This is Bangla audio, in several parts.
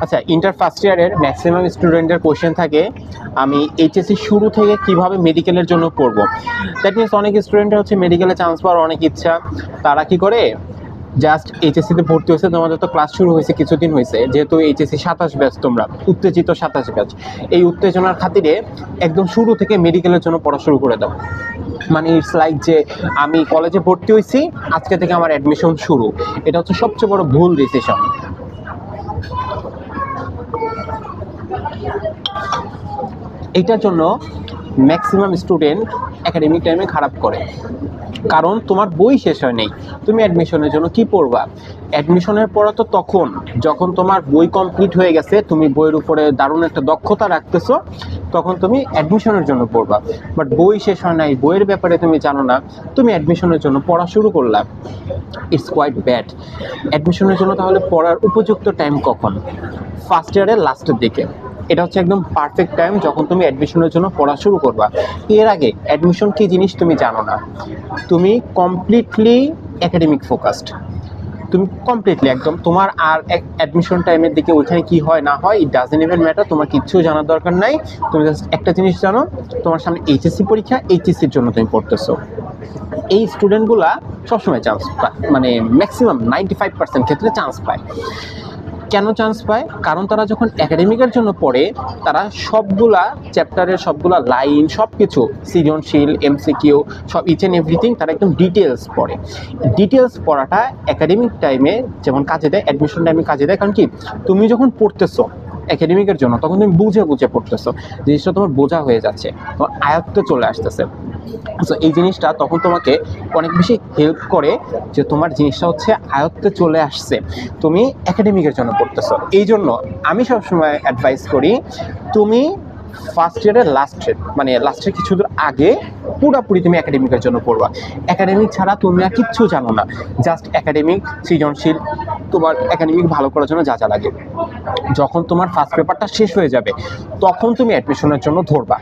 আচ্ছা, ইন্টার ফার্স্ট ইয়ারের ম্যাক্সিমাম স্টুডেন্টের কোয়েশ্চেন থাকে আমি এইচএসসি শুরু থেকে কিভাবে মেডিকেলের জন্য পড়বো। দ্যাট মিনস অনেক স্টুডেন্টের হচ্ছে মেডিকেলে চান্স পাওয়ার অনেক ইচ্ছা, তারা কি করে জাস্ট এইচএসসিতে ভর্তি হয়েছে, তোমাদের তো ক্লাস শুরু হয়েছে কিছুদিন হয়েছে, যেহেতু এইচএসসি 27 ব্যাচ, তোমরা উত্তেজিত 27 ব্যাচ, এই উত্তেজনার খাতিরে একদম শুরু থেকে মেডিকেলের জন্য পড়া শুরু করে দাও। মানে ইটস লাইক যে আমি কলেজে ভর্তি হয়েছি, আজকে থেকে আমার অ্যাডমিশন শুরু। এটা হচ্ছে সবচেয়ে বড় ভুল ডিসিশন। এইটার জন্য ম্যাক্সিমাম স্টুডেন্ট একাডেমিক টাইমে খারাপ করে, কারণ তোমার বই শেষ হয় নেই। তুমি অ্যাডমিশনের জন্য কি পড়বা? অ্যাডমিশনের পড়া তো তখন যখন তোমার বই কমপ্লিট হয়ে গেছে, তুমি বইয়ের উপরে দারুণ একটা দক্ষতা রাখতেছো, তখন তুমি অ্যাডমিশনের জন্য পড়বা। বাট বই শেষ হয় নাই, বইয়ের ব্যাপারে তুমি জানো না, তুমি অ্যাডমিশনের জন্য পড়া শুরু করলা। It's quite bad. অ্যাডমিশনের জন্য তাহলে পড়ার উপযুক্ত টাইম কখন? ফার্স্ট ইয়ারের লাস্টের দিকে। এটা হচ্ছে একদম পারফেক্ট টাইম যখন তুমি অ্যাডমিশনের জন্য পড়া শুরু করবা। এর আগে অ্যাডমিশন কী জিনিস তুমি জানো না, তুমি কমপ্লিটলি একাডেমিক ফোকাসড, তুমি কমপ্লিটলি একদম তোমার আর অ্যাডমিশন টাইমের দিকে ওইখানে কি হয় না হয় ইট ডাজন্ট ইভেন ম্যাটার, তোমার কিচ্ছু জানার দরকার নাই। তুমি জাস্ট একটা জিনিস জানো, তোমার সামনে এইচএসসি পরীক্ষা, এইচএসসির জন্য তুমি পড়তেছো। এই স্টুডেন্টগুলা সবসময় চান্স পায়, মানে ম্যাক্সিমাম 95% ক্ষেত্রে চান্স পায়। কেন চান্স পায়? কারণ তারা যখন একাডেমিকের জন্য পড়ে, তারা সবগুলা চ্যাপ্টারের সবগুলা লাইন, সব কিছু সৃজনশীল, এমসিকিউ, সব ইচ অ্যান্ড এভরিথিং তারা একদম ডিটেলস পড়ে। ডিটেলস পড়াটা একাডেমিক টাইমে যেমন কাজে দেয়, অ্যাডমিশন টাইমে কাজে দেয়। কারণ কি, তুমি যখন পড়তেছো একাডেমিকের জন্য, তখন তুমি বুঝে বুঝে পড়তেছো, জিনিসটা তোমার বোঝা হয়ে যাচ্ছে, তোমার আয়ত্তে চলে আসতেছে। সো এই জিনিসটা তখন তোমাকে অনেক বেশি হেল্প করে যে তোমার জিনিসটা হচ্ছে আয়ত্তে চলে আসছে, তুমি একাডেমিকের জন্য পড়তেছো। এই জন্য আমি সবসময় অ্যাডভাইস করি, তুমি ফার্স্ট ইয়ারের লাস্টের কিছু দূর আগে পুরোপুরি তুমি একাডেমিকের জন্য পড়বা। একাডেমিক ছাড়া তুমি আর কিচ্ছু জানো না, জাস্ট একাডেমিক, সৃজনশীল, তোমার একাডেমিক ভালো করার জন্য যা যা লাগে। যখন তোমার ফার্স্ট পেপারটা শেষ হয়ে যাবে, তখন তুমি অ্যাডমিশনের জন্য ধরবা।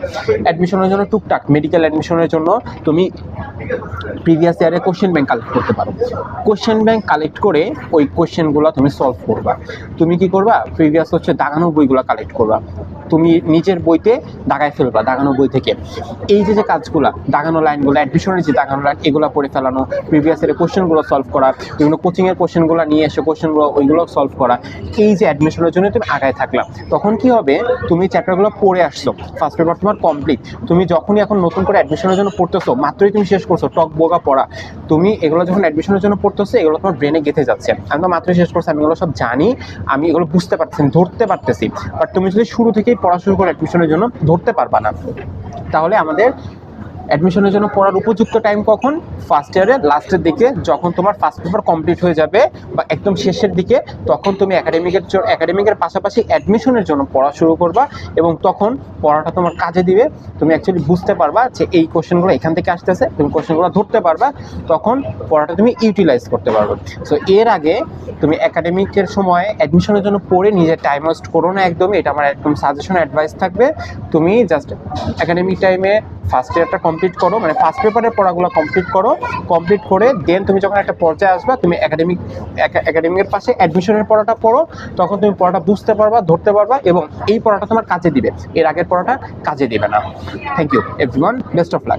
অ্যাডমিশনের জন্য টুকটাক মেডিকেল অ্যাডমিশনের জন্য তুমি প্রিভিয়াস ইয়ারে কোশ্চেন ব্যাংক কালেক্ট করতে পারো। কোশ্চেন ব্যাংক কালেক্ট করে ওই কোশ্চেনগুলো তুমি সলভ করবা। তুমি কি করবা? প্রিভিয়াস হচ্ছে দাগানো বইগুলো কালেক্ট করবা, তুমি নিজের বইতে দাগায় ফেলবা, দাগানো বই থেকে এই যে কাজগুলো, দাগানো লাইনগুলো, অ্যাডমিশনের যে দাগানো লাইন, এগুলো পড়ে ফেলানো, প্রিভিয়াস ইয়ারের কোশ্চেনগুলো সলভ করা, বিভিন্ন কোচিংয়ের কোশ্চেনগুলো নিয়ে এসে কোশ্চেনগুলো ওইগুলো সলভ করা। এই যে অ্যাডমিশনের জন্য তুমি আগায় থাকলাম, তখন কি হবে, তুমি চ্যাপ্টারগুলো পড়ে আসছো, ফার্স্ট পেপার তোমার কমপ্লিট। তুমি যখনই এখন নতুন করে অ্যাডমিশনের জন্য পড়তেছো, মাত্রই তুমি শেষ করছো টক বোগা পড়া, তুমি এগুলো যখন অ্যাডমিশনের জন্য পড়তেছো, এগুলো তোমার ব্রেনে গেঁথে যাচ্ছে। আমি তো মাত্রই শেষ করছি, আমি এগুলো সব জানি, আমি এগুলো বুঝতে পারতেছি, ধরতে পারতেছি। বাট তুমি যদি শুরু থেকেই পড়া শুরু করে অ্যাডমিশনের জন্য, ধরতে পারবা না। তাহলে আমাদের অ্যাডমিশনের জন্য পড়ার উপযুক্ত টাইম কখন? ফার্স্ট ইয়ারের লাস্টের দিকে, যখন তোমার ফার্স্ট পেপার কমপ্লিট হয়ে যাবে বা একদম শেষের দিকে, তখন তুমি একাডেমিকের পাশাপাশি অ্যাডমিশনের জন্য পড়া শুরু করবা, এবং তখন পড়াটা তোমার কাজে দিবে। তুমি অ্যাকচুয়ালি বুঝতে পারবা যে এই কোশ্চেনগুলো এখান থেকে আসতেছে, তুমি কোশ্চেনগুলো ধরতে পারবা, তখন পড়াটা তুমি ইউটিলাইজ করতে পারবে। সো এর আগে তুমি একাডেমিকের সময় অ্যাডমিশনের জন্য পড়ে নিজের টাইম ওয়েস্ট করো না একদমই, এটা আমার একদম সাজেশন অ্যাডভাইস থাকবে। তুমি জাস্ট একাডেমিক টাইমে ফার্স্ট ইয়ারটা কমপ্লিট করো, মানে ফার্স্ট পেপারের পড়াগুলো কমপ্লিট করো, কমপ্লিট করে দেন তুমি যখন একটা পর্যায়ে আসবা, তুমি একাডেমিকের পাশে অ্যাডমিশনের পড়াটা পড়ো, তখন তুমি পড়াটা বুঝতে পারবা, ধরতে পারবা, এবং এই পড়াটা তোমার কাজে দিবে, এর আগের পড়াটা কাজে দিবে না। Thank you everyone, best of lakh.